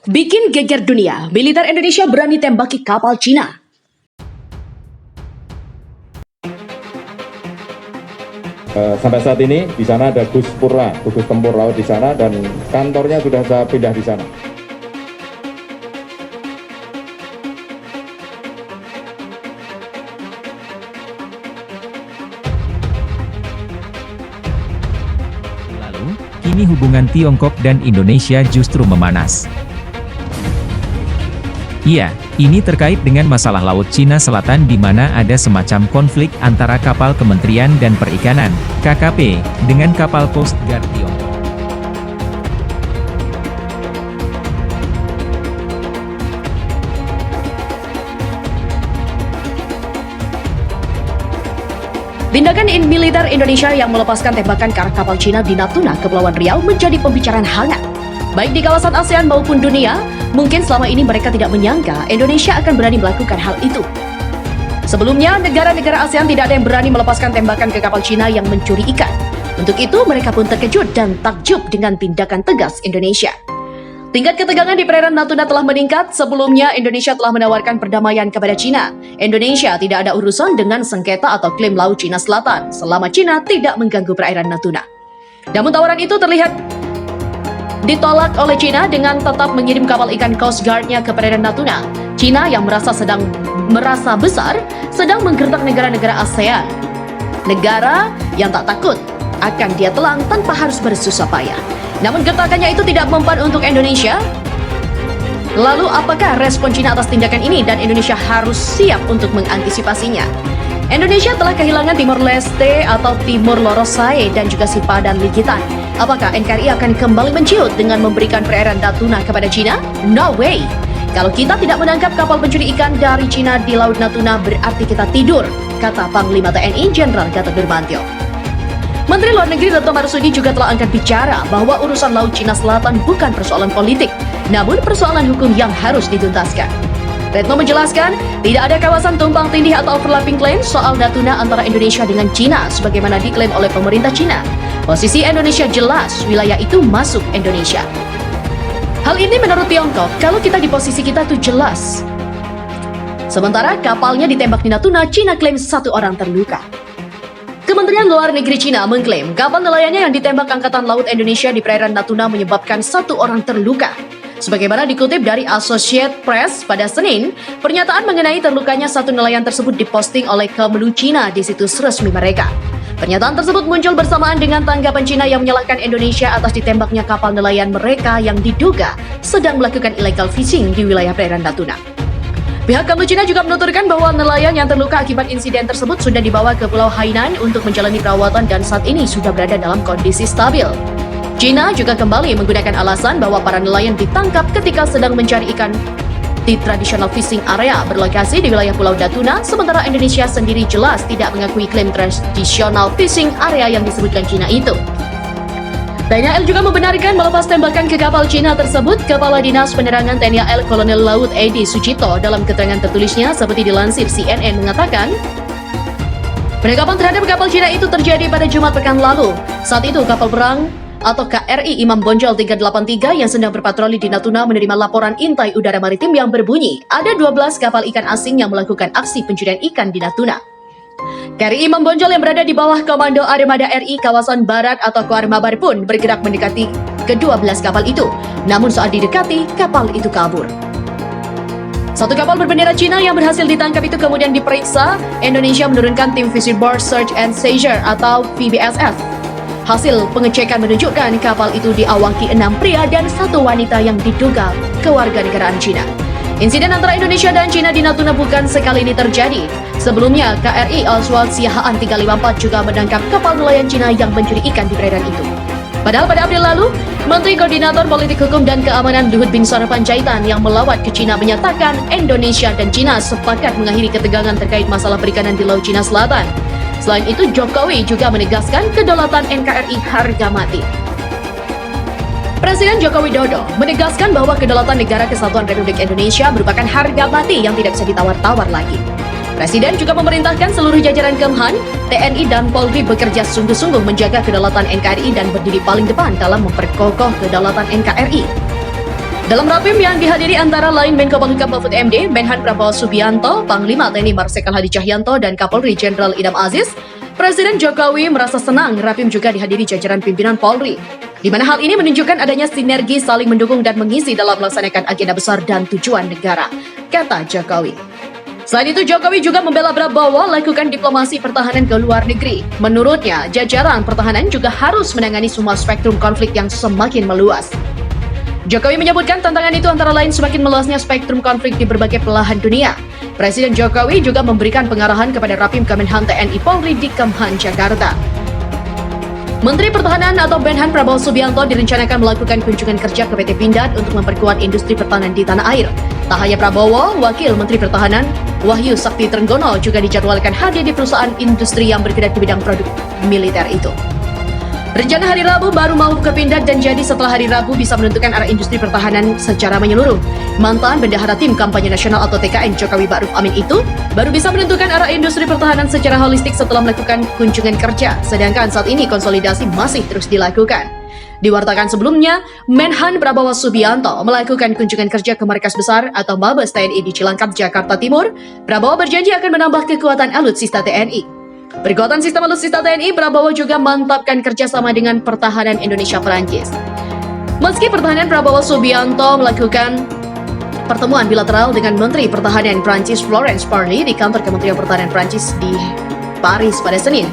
Bikin geger dunia, militer Indonesia berani tembaki kapal Cina. Sampai saat ini di sana ada Gus Purla, gugus tempur laut di sana, dan kantornya sudah saya pindah di sana. Lalu, kini hubungan Tiongkok dan Indonesia justru memanas. Iya, ini terkait dengan masalah Laut Cina Selatan di mana ada semacam konflik antara kapal Kementerian dan Perikanan, KKP, dengan kapal Coast Guard Tiongkok. Tindakan militer Indonesia yang melepaskan tembakan ke arah kapal Cina di Natuna, Kepulauan Riau menjadi pembicaraan hangat. Baik di kawasan ASEAN maupun dunia, mungkin selama ini mereka tidak menyangka Indonesia akan berani melakukan hal itu. Sebelumnya, negara-negara ASEAN tidak ada yang berani melepaskan tembakan ke kapal Cina yang mencuri ikan. Untuk itu, mereka pun terkejut dan takjub dengan tindakan tegas Indonesia. Tingkat ketegangan di perairan Natuna telah meningkat. Sebelumnya, Indonesia telah menawarkan perdamaian kepada Cina. Indonesia tidak ada urusan dengan sengketa atau klaim Laut Cina Selatan selama Cina tidak mengganggu perairan Natuna. Namun tawaran itu terlihat ditolak oleh Cina dengan tetap mengirim kapal ikan Coast Guard-nya ke perairan Natuna. Cina yang merasa besar sedang menggertak negara-negara ASEAN. Negara yang tak takut akan dia telan tanpa harus bersusah payah. Namun gertakannya itu tidak mempan untuk Indonesia. Lalu apakah respon Cina atas tindakan ini dan Indonesia harus siap untuk mengantisipasinya? Indonesia telah kehilangan Timor Leste atau Timur Lorosai dan juga Sipadan Likitan. Apakah NKRI akan kembali menciut dengan memberikan perairan Natuna kepada Cina? No way! Kalau kita tidak menangkap kapal pencuri ikan dari Cina di Laut Natuna berarti kita tidur, kata Panglima TNI Jenderal Gatot Nurmantio. Menteri Luar Negeri Retno Marsudi juga telah angkat bicara bahwa urusan Laut Cina Selatan bukan persoalan politik, namun persoalan hukum yang harus dituntaskan. Retno menjelaskan, tidak ada kawasan tumpang tindih atau overlapping claim soal Natuna antara Indonesia dengan Cina sebagaimana diklaim oleh pemerintah Cina. Posisi Indonesia jelas, wilayah itu masuk Indonesia. Hal ini menurut Tiongkok, kalau kita di posisi kita itu jelas. Sementara kapalnya ditembak di Natuna, Cina klaim 1 orang terluka. Kementerian Luar Negeri Cina mengklaim kapal nelayannya yang ditembak Angkatan Laut Indonesia di perairan Natuna menyebabkan 1 orang terluka. Sebagaimana dikutip dari Associated Press pada Senin, pernyataan mengenai terlukanya 1 nelayan tersebut diposting oleh Kemlu Cina di situs resmi mereka. Pernyataan tersebut muncul bersamaan dengan tanggapan Cina yang menyalahkan Indonesia atas ditembaknya kapal nelayan mereka yang diduga sedang melakukan illegal fishing di wilayah perairan Natuna. Pihak Kemlu Cina juga menuturkan bahwa nelayan yang terluka akibat insiden tersebut sudah dibawa ke Pulau Hainan untuk menjalani perawatan dan saat ini sudah berada dalam kondisi stabil. Cina juga kembali menggunakan alasan bahwa para nelayan ditangkap ketika sedang mencari ikan di traditional fishing area berlokasi di wilayah Pulau Natuna, sementara Indonesia sendiri jelas tidak mengakui klaim traditional fishing area yang disebutkan Cina itu. TNI AL juga membenarkan melepas tembakan ke kapal Cina tersebut. Kepala Dinas Penerangan TNI AL Kolonel Laut Edi Sucipto dalam keterangan tertulisnya seperti dilansir CNN mengatakan, penangkapan terhadap kapal Cina itu terjadi pada Jumat pekan lalu. Saat itu kapal perang atau KRI Imam Bonjol 383 yang sedang berpatroli di Natuna menerima laporan intai udara maritim yang berbunyi ada 12 kapal ikan asing yang melakukan aksi pencurian ikan di Natuna. KRI Imam Bonjol yang berada di bawah Komando Armada RI kawasan Barat atau Koarmabar pun bergerak mendekati ke-12 kapal itu. Namun saat didekati, kapal itu kabur. 1 kapal berbendera Cina yang berhasil ditangkap itu kemudian diperiksa. Indonesia menurunkan tim Visible Search and Seizure atau VBSS. Hasil pengecekan menunjukkan kapal itu diawaki 6 pria dan 1 wanita yang diduga kewarganegaraan Cina. Insiden antara Indonesia dan Cina di Natuna bukan sekali ini terjadi. Sebelumnya, KRI Oswald Siahaan 354 juga menangkap kapal nelayan Cina yang mencuri ikan di perairan itu. Padahal pada April lalu, Menteri Koordinator Politik Hukum dan Keamanan Luhut Binsar Panjaitan yang melawat ke Cina menyatakan Indonesia dan Cina sepakat mengakhiri ketegangan terkait masalah perikanan di Laut Cina Selatan. Selain itu, Jokowi juga menegaskan kedaulatan NKRI harga mati. Presiden Joko Widodo menegaskan bahwa kedaulatan Negara Kesatuan Republik Indonesia merupakan harga mati yang tidak bisa ditawar-tawar lagi. Presiden juga memerintahkan seluruh jajaran Kemhan, TNI dan Polri bekerja sungguh-sungguh menjaga kedaulatan NKRI dan berdiri paling depan dalam memperkokoh kedaulatan NKRI. Dalam rapim yang dihadiri antara lain Menko Polhukam Mahfud MD, Menhan Prabowo Subianto, Panglima TNI Marsikal Hadi Cahyanto, dan Kapolri Jenderal Idam Aziz, Presiden Jokowi merasa senang rapim juga dihadiri jajaran pimpinan Polri, di mana hal ini menunjukkan adanya sinergi saling mendukung dan mengisi dalam melaksanakan agenda besar dan tujuan negara, kata Jokowi. Selain itu, Jokowi juga membela Prabowo lakukan diplomasi pertahanan ke luar negeri. Menurutnya, jajaran pertahanan juga harus menangani semua spektrum konflik yang semakin meluas. Jokowi menyebutkan tantangan itu antara lain semakin meluasnya spektrum konflik di berbagai belahan dunia. Presiden Jokowi juga memberikan pengarahan kepada Rapim Kemenhan TNI Polri di Kemhan, Jakarta. Menteri Pertahanan atau Menhan Prabowo Subianto direncanakan melakukan kunjungan kerja ke PT Pindad untuk memperkuat industri pertahanan di tanah air. Tak hanya Prabowo, Wakil Menteri Pertahanan Wahyu Sakti Trenggono juga dijadwalkan hadir di perusahaan industri yang bergerak di bidang produk militer itu. Rencana hari Rabu baru mau ke Pindad dan jadi setelah hari Rabu bisa menentukan arah industri pertahanan secara menyeluruh. Mantan Bendahara Tim Kampanye Nasional atau TKN Jokowi Ma'ruf Amin itu baru bisa menentukan arah industri pertahanan secara holistik setelah melakukan kunjungan kerja, sedangkan saat ini konsolidasi masih terus dilakukan. Diwartakan sebelumnya, Menhan Prabowo Subianto melakukan kunjungan kerja ke markas besar atau Mabes TNI di Cilangkap, Jakarta Timur. Prabowo berjanji akan menambah kekuatan alutsista TNI. Perkuatan sistem alutsista TNI, Prabowo juga mantapkan kerjasama dengan pertahanan Indonesia Perancis. Meski pertahanan Prabowo Subianto melakukan pertemuan bilateral dengan Menteri Pertahanan Prancis Florence Parly di kantor Kementerian Pertahanan Prancis di Paris pada Senin,